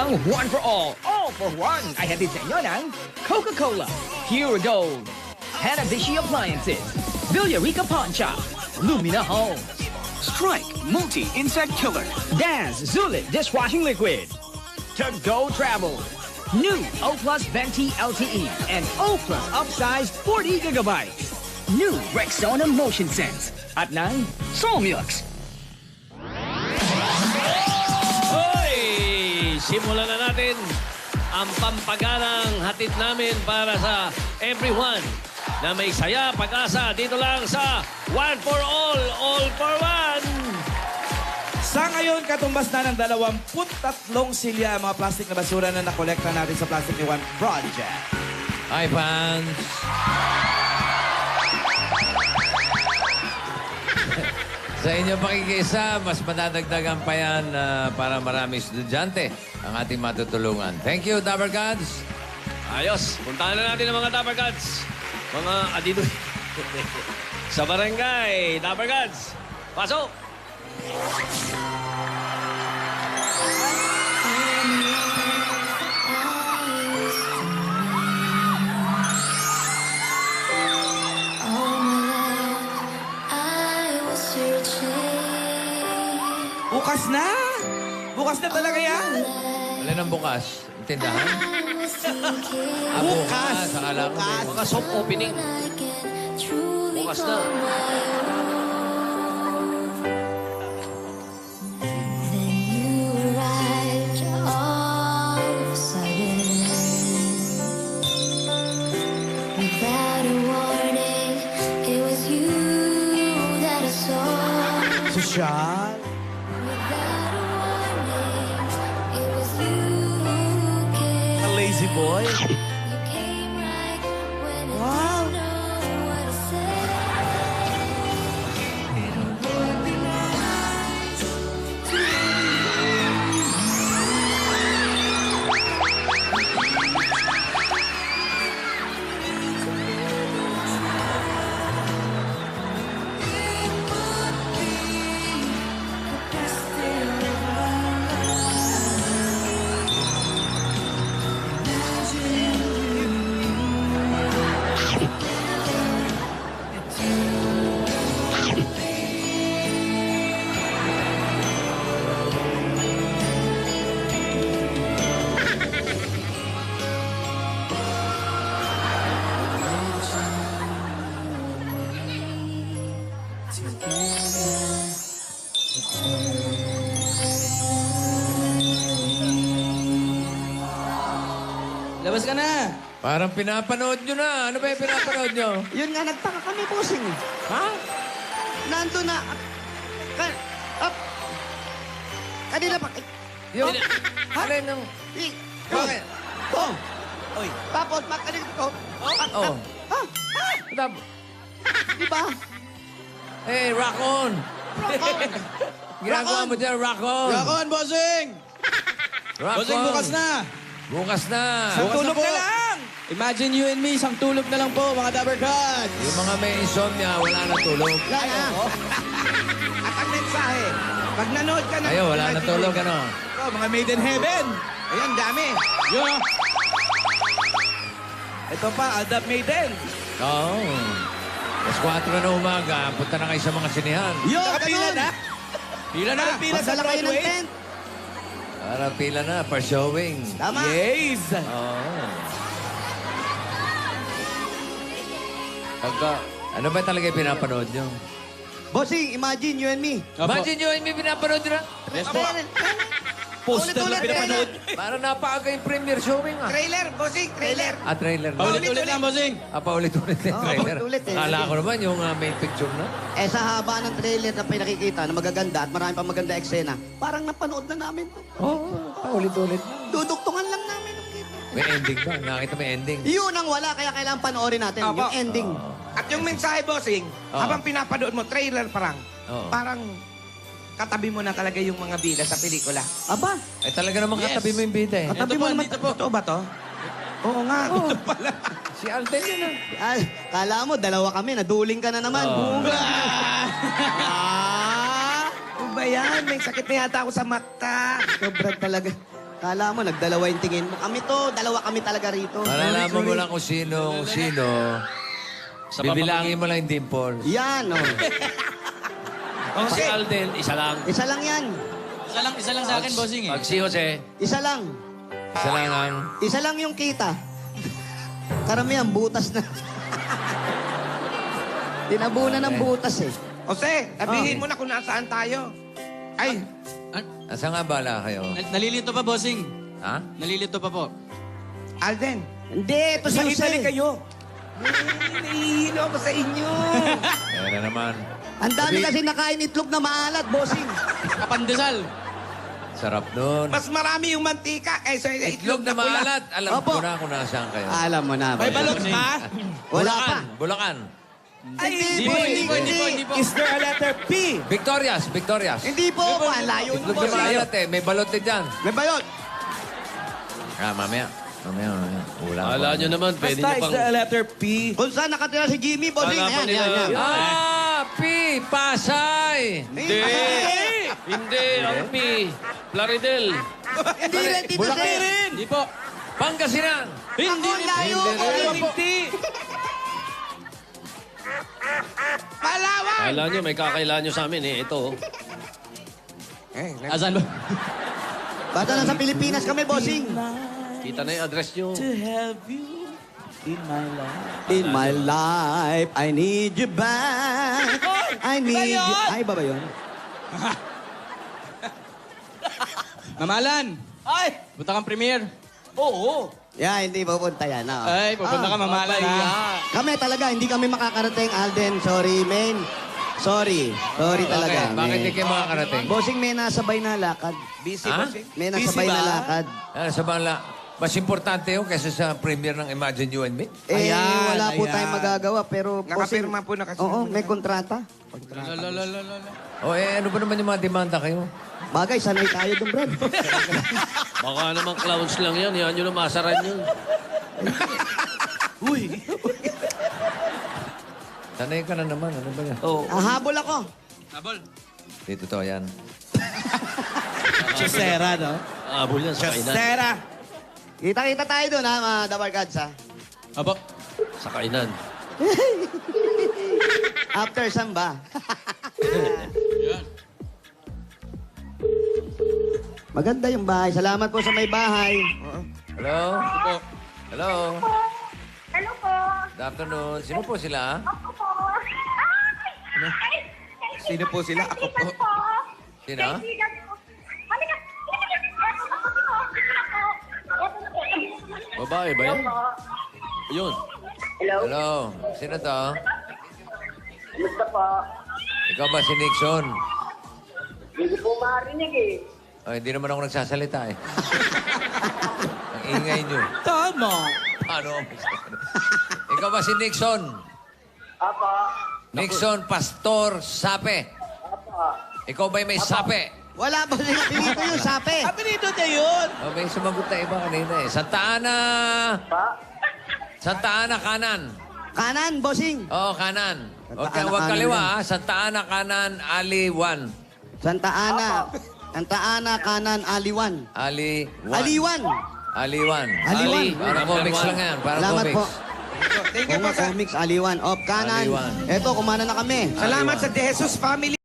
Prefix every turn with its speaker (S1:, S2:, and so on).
S1: ang One for All for One ay hatid sa inyo ng Coca-Cola, Pure Gold, Hanabishi Appliances, Villarica Pawn Shop, Lumina Homes,
S2: Strike Multi-Insect Killer.
S1: Dance Zulit Dishwashing Liquid, To Go Travel, new O Plus Venti LTE and O Plus Upsized 40 gigabytes, new Rexona Motion Sense, at ng Solmux.
S3: Hoy! Simulan na natin ang pampaganang hatid namin para sa everyone na may saya, pag-asa dito lang sa One for All for One!
S4: Sa ngayon, katumbas na ng 23 silya ang mga plastic na basura na nakolekta natin sa Plastic ni One Project.
S3: Hi, fans! Sa inyong pakikisa, mas madadagdagan pa yan para marami estudyante ang ating matutulungan. Thank you, Dapper Gods. Ayos. Puntahan na natin ang mga Dapper Gods. Mga adito. Sa barangay, Dapper Gods. Pasok!
S4: Bukas na! Bukas na talaga yan!
S3: Alin ang bukas? Tindahan?
S4: Bukas!
S3: Akala ko may mga soft opening. Bukas na.
S4: Sosyal! A lazy boy? Wow! Labas ka na!
S3: Parang pinapanood nyo na. Ano ba yung pinapanood nyo?
S5: Yun nga, nagtaka kami, bossing.
S3: Ha?
S5: Nando na. Up. Kanina pa.
S3: Yung... Alin ng... Bakit?
S5: Oh. Oy. Tapos, kanina ko.
S3: Oh.
S5: Ha?
S3: Tap-
S5: Di ba?
S3: Hey, rock on! Ginagawa mo dyan, rock on!
S4: Rakon, bossing!
S3: Rock
S4: Bossing,
S3: on!
S4: bukas na!
S3: Bukas na!
S4: Isang tulog na lang! Imagine you and me, isang tulog na lang po, mga Dabber Gods!
S3: Yung mga may insomnia, wala na tulog.
S5: Wala na.
S4: At ang mensahe, pag nanood ka na...
S3: Ayaw, wala na tulog, ano?
S4: Oh, mga Made in Heaven! Ayan, dami! Yo! Ito pa, Adapt Maiden!
S3: Oo. Alas 4 na umaga, punta na kayo sa mga sinihan.
S5: Yo,
S4: Nakapila
S5: ganun.
S4: na? Pila na! Pila sa
S5: Magdala kayo ng
S4: Broadway!
S5: tent.
S3: Para pila na, for showing.
S5: Tama.
S4: Yes!
S3: Oo. Pagka, ano ba talaga yung pinapanood nyo?
S5: Bossing, imagine you and me.
S3: Imagine nyo, may pinapanood nyo na.
S4: Yes po. Poster na
S5: Ulit-ulit,
S4: pinapanood.
S3: Para napaaga yung premiere showing, ah.
S5: Trailer, bossing, trailer.
S3: Trailer na.
S4: Paulit-ulit lang, bossing!
S3: Paulit-ulit yung trailer.
S5: paulit-ulit eh.
S3: Akala ko naman yung main picture na.
S5: Eh, sa haba ng trailer na pinakikita na magaganda at marami pang maganda eksena, parang napanood na namin to.
S3: Oo, paulit-ulit.
S5: Duduktungan lang namin.
S3: May ending ba? Nakita may ending.
S5: Yun ang wala, kaya kailangan panoorin natin.
S4: Apo.
S5: Yung ending.
S6: At yung mensahe, bossing, habang pinapanood mo, trailer parang,
S3: Oo.
S6: parang katabi mo na talaga yung mga bida sa pelikula.
S5: Aba,
S3: Eh talaga naman katabi mo yung bida eh.
S5: katabi mo naman.
S6: Totoo ba to? Oo nga. Ito pala.
S3: Si Alden yun ah.
S5: Ay, kala mo, dalawa kami, naduling ka na naman.
S3: Oo.
S5: Bunga!
S6: Ano ba yan? May sakit na yata ako sa mata.
S5: Sobrang talaga. Kala mo, nagdalawa yung tingin mo. Kami to, dalawa kami talaga rito.
S3: Malalaman mo lang kung sino. Bibilangin mo lang yung dimples.
S5: Yan, oh.
S6: Jose,
S2: Alden, isa lang.
S5: Isa lang yan.
S7: Isa lang sa akin, bossing eh.
S2: Pag si Jose,
S5: Isa lang.
S3: Isa lang ang...
S5: Isa lang yung kita. Karamihan, butas na. Tinabunan ng butas eh.
S6: Jose, sabihin mo na kung nasaan tayo. Ay,
S3: Asa nga bala kayo?
S7: Nalilito pa, bossing.
S3: Ha?
S7: Nalilito pa po.
S6: Alden.
S5: Hindi, ito si
S4: Sa Italy
S5: Jose.
S4: kayo.
S6: Nahihilo ako sa inyo.
S3: Ayan na naman.
S5: Ang dami kasi nakain itlog na maalat, bossing.
S7: Kapandesal.
S3: Sarap nun.
S6: Mas marami yung mantika kaysa yung
S3: Itlog na
S6: pula.
S3: maalat. Alam
S5: Opo.
S3: ko na kung nasaan kayo.
S5: Alam mo na.
S4: May
S5: bossing.
S4: balot pa?
S5: Wala pa.
S3: Bulacan.
S5: Ay,
S7: Hindi po.
S4: Is there a letter P?
S3: Victorias.
S5: Hindi po. Ang layo ng
S3: Itlog na
S5: bossing.
S3: maalat eh. May balot din dyan.
S5: May balot.
S3: Mamaya. Ulang.
S2: Kala nyo naman, pwede
S4: Basta
S2: nyo
S4: is
S2: pang...
S4: there a letter P?
S5: Kung saan nakatira si Jimmy, bossing.
S2: Wala pa
S5: Ayan,
S2: nila.
S5: yan, yan.
S3: Ah! Pasay!
S2: Hindi! Hindi, ang P. Plaridel.
S5: Hindi rin, Tito
S3: Bulacan.
S5: Sen.
S7: Hindi po.
S3: Pangasinan!
S5: Ako, ang layo.
S3: Hindi.
S6: Palawan!
S2: Kala nyo, may kakailan nyo sa amin eh. Ito.
S7: Asan ba?
S5: Basta nasa Pilipinas kami, bossing.
S2: Kita na yung address nyo.
S4: To have you in my life.
S5: In my life, I need you back. I need you... Ay, ba yun?
S7: Mamalan.
S4: Ay!
S7: Punta kang premier.
S4: Oo.
S5: Yeah, hindi pupunta yan. oo.
S7: Ay, pupunta ka mamalan ha.
S5: Kami talaga, hindi kami makakarating, Alden. Sorry, men. Sorry talaga.
S3: Okay, bakit
S5: men.
S3: hindi kayo makakarating?
S5: Bossing, may nasabay na lakad.
S6: Busy,
S3: Ha?
S6: bossing.
S5: May nasabay
S4: Busy ba?
S5: na lakad.
S3: Sa bangla, mas importante yun kaysa sa premiere ng Imagine You and Me.
S5: Eh,
S4: Ayan,
S5: wala po
S4: ayan.
S5: tayong magagawa, pero...
S6: Nakapirma po na kasi.
S5: Oo, may kontrata.
S3: O ano ba naman yung mga demanda kayo?
S5: Bagay, sanay tayo dun, Brad.
S2: Baka naman clowns lang yan. Yan yun ang masaran yun.
S3: Sanay ka na naman. Ano ba yan?
S5: Habol ako.
S7: Abol.
S3: Dito to, yan.
S4: Chesera, no?
S2: Abol yan sa kainan.
S4: Chesera.
S5: Kita-kita tayo dun, ha, mga Dabarkads, ha?
S7: Apo.
S2: Sa kainan.
S5: After samba. Maganda yung bahay. Salamat po sa may bahay.
S3: Hello?
S7: Apo.
S3: Hello?
S8: Hello po.
S3: Good afternoon. Sino po sila?
S8: Ako po. Ay!
S6: Sino po sila? Ako po.
S8: Po.
S3: Sino?
S8: Kaibigan po. Halika. Eto na po si Bossing na po. Eto na po.
S2: Babae ba yan?
S8: Hello po.
S2: Yun.
S8: Hello.
S3: Hello? Sino to?
S8: Kumusta po?
S3: Ikaw ba si Nixon?
S8: Hindi po marinig eh.
S3: Oh, hindi naman ako nagsasalita eh. Ang ingay nyo.
S4: Tama.
S3: Ano? Ikaw ba si Nixon?
S8: Apo.
S3: Nixon Pastor Sape.
S8: Apo.
S3: Ikaw ba'y may sape?
S5: Wala ba rin pinito yung sape?
S4: Apelido niya yun.
S3: Oh, may sumagot na iba kanina eh. Santa Ana!
S8: Pa?
S3: Santa Ana, kanan.
S5: Kanan, bossing.
S3: Oo, kanan. Huwag
S5: Santa Ana,
S3: huwag
S5: kanan
S3: kaliwa,
S5: lang.
S3: ha? Santa Ana, kanan, Ali 1.
S5: Santa Ana. Santa Ana, kanan, Aliwan.
S3: Ali 1.
S5: Aliwan.
S3: Ali 1.
S5: Aliwan.
S3: Para comics lang yan. Para
S5: Salamat
S3: comics.
S5: po.
S6: Thank you
S5: Kung
S6: po, sir.
S5: comics, Aliwan. Op, kanan.
S3: Aliwan.
S5: Eto, kumana na kami.
S6: Salamat sa De Jesus family.